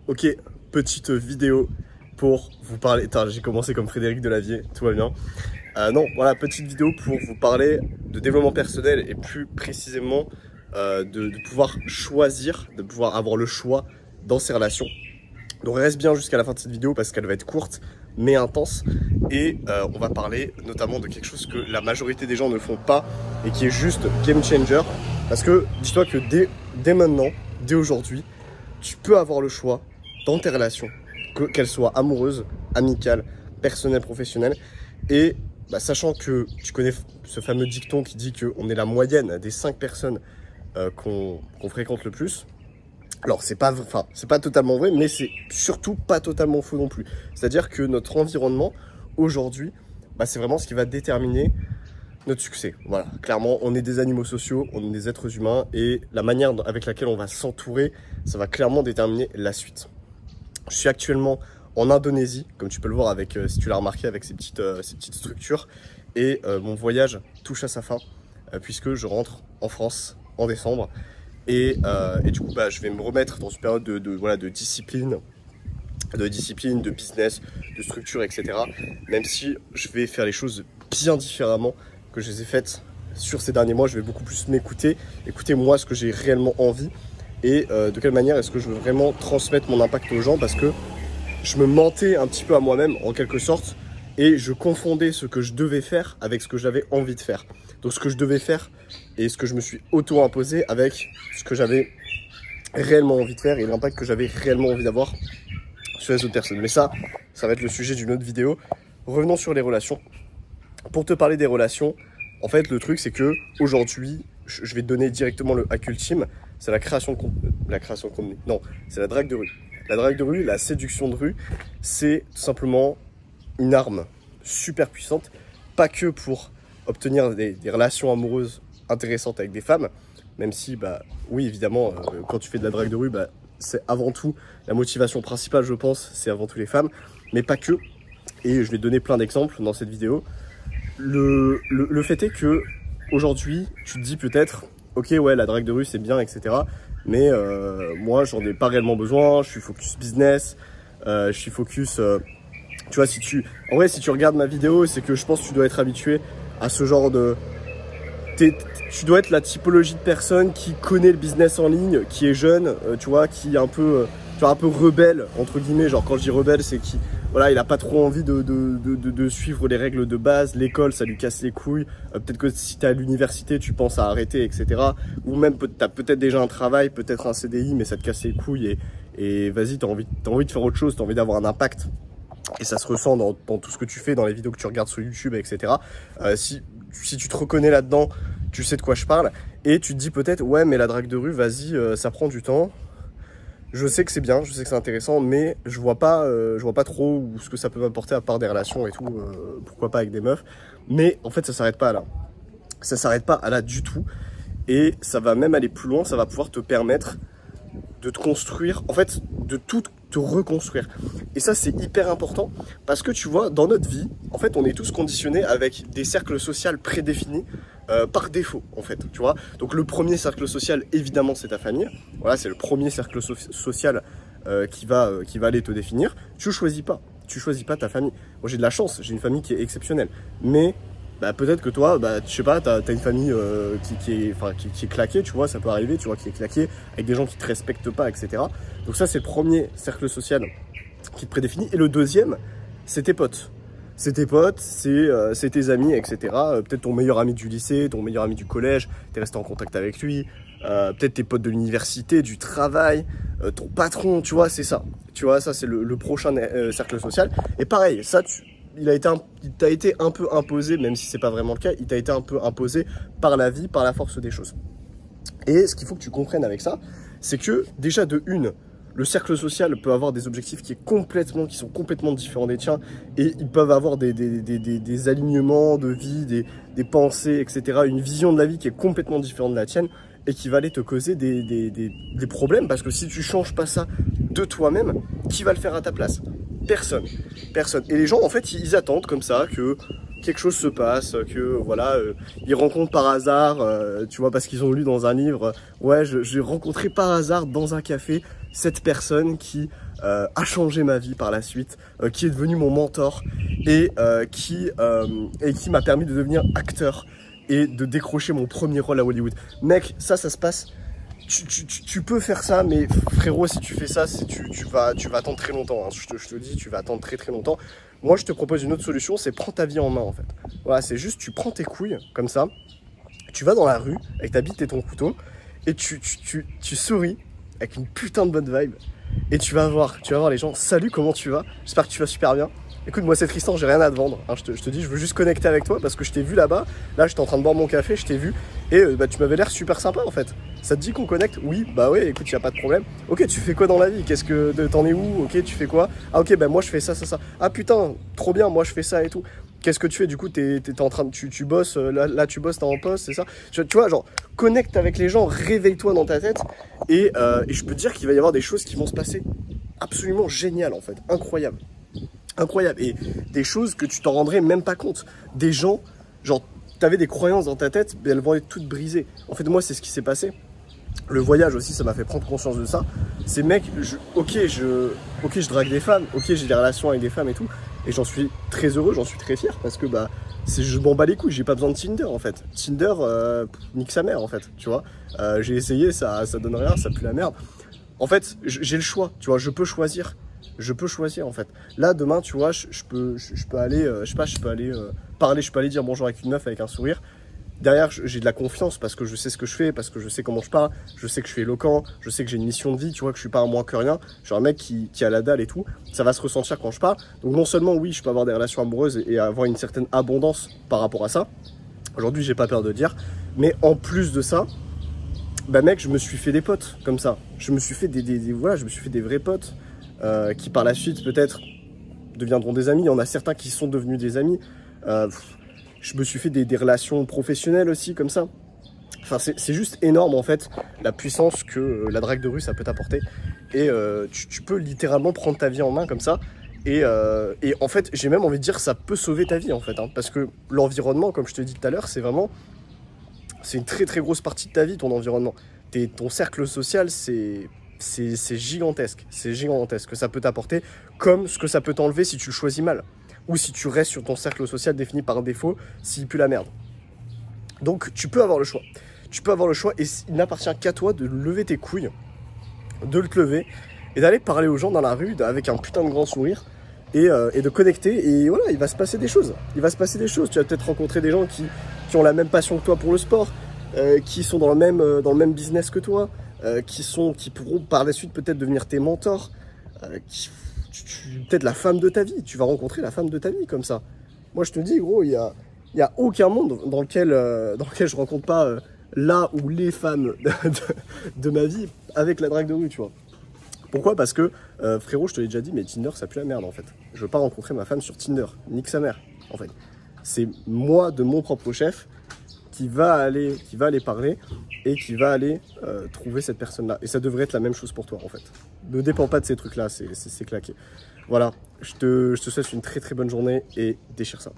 Ok, petite vidéo pour vous parler. J'ai commencé comme Frédéric Delavier, tout va bien. Non, voilà, petite vidéo pour vous parler de développement personnel et plus précisément de pouvoir choisir, de pouvoir avoir le choix dans ses relations. Donc reste bien jusqu'à la fin de cette vidéo parce qu'elle va être courte mais intense et on va parler notamment de quelque chose que la majorité des gens ne font pas et qui est juste game changer. Parce que dis-toi que dès maintenant, dès aujourd'hui, tu peux avoir le choix dans tes relations, qu'elles soient amoureuses, amicales, personnelles, professionnelles. Et sachant que tu connais ce fameux dicton qui dit qu'on est la moyenne des 5 personnes qu'on fréquente le plus. Alors c'est pas totalement vrai, mais c'est surtout pas totalement faux non plus. C'est-à-dire que notre environnement aujourd'hui, c'est vraiment ce qui va déterminer notre succès. Voilà, clairement, on est des animaux sociaux, on est des êtres humains et la manière avec laquelle on va s'entourer, ça va clairement déterminer la suite. Je suis actuellement en Indonésie, comme tu peux le voir avec, si tu l'as remarqué, avec ces petites structures. Et mon voyage touche à sa fin, puisque je rentre en France en décembre. Et du coup, je vais me remettre dans une période de discipline, de business, de structure, etc. Même si je vais faire les choses bien différemment que je les ai faites sur ces derniers mois. Je vais beaucoup plus m'écouter, écouter moi ce que j'ai réellement envie et de quelle manière est-ce que je veux vraiment transmettre mon impact aux gens, parce que je me mentais un petit peu à moi-même en quelque sorte et je confondais ce que je devais faire avec ce que j'avais envie de faire. Donc ce que je devais faire et ce que je me suis auto-imposé avec ce que j'avais réellement envie de faire et l'impact que j'avais réellement envie d'avoir sur les autres personnes. Mais ça va être le sujet d'une autre vidéo. Revenons sur les relations. Pour te parler des relations, en fait le truc c'est que aujourd'hui, je vais te donner directement le hack ultime, c'est la création de contenu. Non, c'est la drague de rue. La drague de rue, la séduction de rue, c'est tout simplement une arme super puissante, pas que pour obtenir des relations amoureuses intéressantes avec des femmes, même si, oui, évidemment, quand tu fais de la drague de rue, c'est avant tout, la motivation principale, je pense, c'est avant tout les femmes, mais pas que. Et je vais te donner plein d'exemples dans cette vidéo. Le fait est que aujourd'hui, tu te dis peut-être, ok, ouais, la drague de rue, c'est bien, etc. Mais moi, j'en ai pas réellement besoin, je suis focus business, je suis focus... tu vois, en vrai, si tu regardes ma vidéo, c'est que je pense que tu dois être habitué à ce genre de... Tu dois être la typologie de personne qui connaît le business en ligne, qui est jeune, tu vois, qui est un peu rebelle, entre guillemets. Genre, quand je dis rebelle, c'est qu'il il a pas trop envie de suivre les règles de base. L'école, ça lui casse les couilles. Peut-être que si tu es à l'université, tu penses à arrêter, etc. Ou même, tu as peut-être déjà un travail, peut-être un CDI, mais ça te casse les couilles. Et vas-y, tu as envie de faire autre chose, tu as envie d'avoir un impact. Et ça se ressent dans tout ce que tu fais, dans les vidéos que tu regardes sur YouTube, etc. Si tu te reconnais là-dedans, tu sais de quoi je parle. Et tu te dis peut-être, ouais, mais la drague de rue, vas-y, ça prend du temps. Je sais que c'est bien, je sais que c'est intéressant, mais je vois pas trop ce que ça peut m'apporter à part des relations et tout. Pourquoi pas avec des meufs. Mais en fait, ça s'arrête pas là. Ça s'arrête pas à là du tout. Et ça va même aller plus loin, ça va pouvoir te permettre de te construire, en fait, de tout te reconstruire. Et ça, c'est hyper important parce que tu vois, dans notre vie, en fait, on est tous conditionnés avec des cercles sociaux prédéfinis par défaut, en fait, tu vois. Donc, le premier cercle social, évidemment, c'est ta famille. Voilà, c'est le premier cercle social qui va aller te définir. Tu choisis pas ta famille. Moi, j'ai de la chance, j'ai une famille qui est exceptionnelle. Mais peut-être que toi, je sais pas, t'as une famille qui est claquée, tu vois, ça peut arriver, tu vois, qui est claquée, avec des gens qui te respectent pas, etc. Donc ça, c'est le premier cercle social qui te prédéfinit. Et le deuxième, c'est tes potes. C'est tes potes, c'est tes amis, etc. Peut-être ton meilleur ami du lycée, ton meilleur ami du collège, t'es resté en contact avec lui. Peut-être tes potes de l'université, du travail, ton patron, tu vois, c'est ça. Tu vois, ça, c'est le prochain cercle social. Et pareil, ça, il t'a été un peu imposé, même si c'est pas vraiment le cas, il t'a été un peu imposé par la vie, par la force des choses. Et ce qu'il faut que tu comprennes avec ça, c'est que déjà de une, le cercle social peut avoir des objectifs qui sont complètement différents des tiens, et ils peuvent avoir des alignements de vie, des pensées, etc. Une vision de la vie qui est complètement différente de la tienne et qui va aller te causer des problèmes, parce que si tu changes pas ça de toi-même, qui va le faire à ta place? Personne. Et les gens, en fait, ils attendent comme ça que quelque chose se passe, que voilà, ils rencontrent par hasard, tu vois, parce qu'ils ont lu dans un livre, ouais, j'ai rencontré par hasard dans un café cette personne qui a changé ma vie par la suite, qui est devenu mon mentor et qui m'a permis de devenir acteur et de décrocher mon premier rôle à Hollywood. Mec, ça se passe. Tu peux faire ça, mais frérot, si tu fais ça, tu vas attendre très longtemps. Hein. Je te dis, tu vas attendre très longtemps. Moi, je te propose une autre solution, c'est prends ta vie en main en fait. Voilà, c'est juste, tu prends tes couilles comme ça, tu vas dans la rue avec ta bite et ton couteau, et tu souris avec une putain de bonne vibe, et tu vas voir les gens. Salut, comment tu vas? J'espère que tu vas super bien. Écoute, moi c'est Tristan, j'ai rien à te vendre, hein, je te dis, je veux juste connecter avec toi parce que je t'ai vu là-bas, là j'étais en train de boire mon café, je t'ai vu, et tu m'avais l'air super sympa en fait. Ça te dit qu'on connecte? Oui, bah ouais, écoute, y a pas de problème. Ok, tu fais quoi dans la vie? Qu'est-ce que t'en es où? Ok, tu fais quoi? Ah ok, bah moi je fais ça. Ah putain, trop bien, moi je fais ça et tout. Qu'est-ce que tu fais du coup? T'es en train de, tu bosses, là tu bosses, t'es en poste, c'est ça? Tu vois, genre, connecte avec les gens, réveille-toi dans ta tête, et je peux te dire qu'il va y avoir des choses qui vont se passer absolument géniales en fait, incroyables. Incroyable, et des choses que tu t'en rendrais même pas compte. Des gens, genre, t'avais des croyances dans ta tête, mais elles vont être toutes brisées. En fait, moi, c'est ce qui s'est passé. Le voyage aussi, ça m'a fait prendre conscience de ça. C'est mec, ok, je drague des femmes, ok, j'ai des relations avec des femmes et tout, et j'en suis très heureux, j'en suis très fier, parce que bah, je m'en bats les couilles, j'ai pas besoin de Tinder en fait. Tinder, nique sa mère en fait, tu vois. J'ai essayé, ça donne rien, ça pue la merde. En fait, j'ai le choix, tu vois, je peux choisir. Je peux choisir en fait. Là demain, tu vois, je peux aller, je sais pas, je peux aller parler, je peux aller dire bonjour avec une meuf avec un sourire. Derrière, j'ai de la confiance parce que je sais ce que je fais, parce que je sais comment je parle, je sais que je suis éloquent, je sais que j'ai une mission de vie, tu vois, que je suis pas un moins que rien. Je suis un mec qui a la dalle et tout. Ça va se ressentir quand je parle. Donc non seulement oui, je peux avoir des relations amoureuses et avoir une certaine abondance par rapport à ça. Aujourd'hui, j'ai pas peur de le dire. Mais en plus de ça, bah mec, je me suis fait des potes comme ça. Je me suis fait voilà, je me suis fait des vrais potes. Qui par la suite peut-être deviendront des amis. Il y en a certains qui sont devenus des amis. Je me suis fait des relations professionnelles aussi comme ça. Enfin, c'est juste énorme en fait la puissance que la drague de rue ça peut t'apporter. Et tu peux littéralement prendre ta vie en main comme ça. Et en fait, j'ai même envie de dire ça peut sauver ta vie en fait. Hein, parce que l'environnement, comme je te dis tout à l'heure, c'est une très grosse partie de ta vie, ton environnement. Ton cercle social, c'est gigantesque, que ça peut t'apporter, comme ce que ça peut t'enlever si tu le choisis mal, ou si tu restes sur ton cercle social défini par défaut, s'il pue la merde. Donc tu peux avoir le choix, et il n'appartient qu'à toi de lever tes couilles, de te lever, et d'aller parler aux gens dans la rue avec un putain de grand sourire, et de connecter, et voilà, il va se passer des choses, tu vas peut-être rencontrer des gens qui ont la même passion que toi pour le sport, qui sont dans le même business que toi, qui pourront par la suite peut-être devenir tes mentors, peut-être la femme de ta vie, tu vas rencontrer la femme de ta vie comme ça. Moi je te dis gros, il y a aucun monde dans lequel je rencontre pas la ou les femmes de ma vie avec la drague de rue, tu vois. Pourquoi? Parce que frérot, je te l'ai déjà dit, mais Tinder ça pue la merde en fait. Je veux pas rencontrer ma femme sur Tinder, nique sa mère en fait. C'est moi de mon propre chef qui va aller parler et qui va aller trouver cette personne-là. Et ça devrait être la même chose pour toi, en fait. Ne dépends pas de ces trucs-là, c'est claqué. Voilà, je te souhaite une très bonne journée et déchire ça.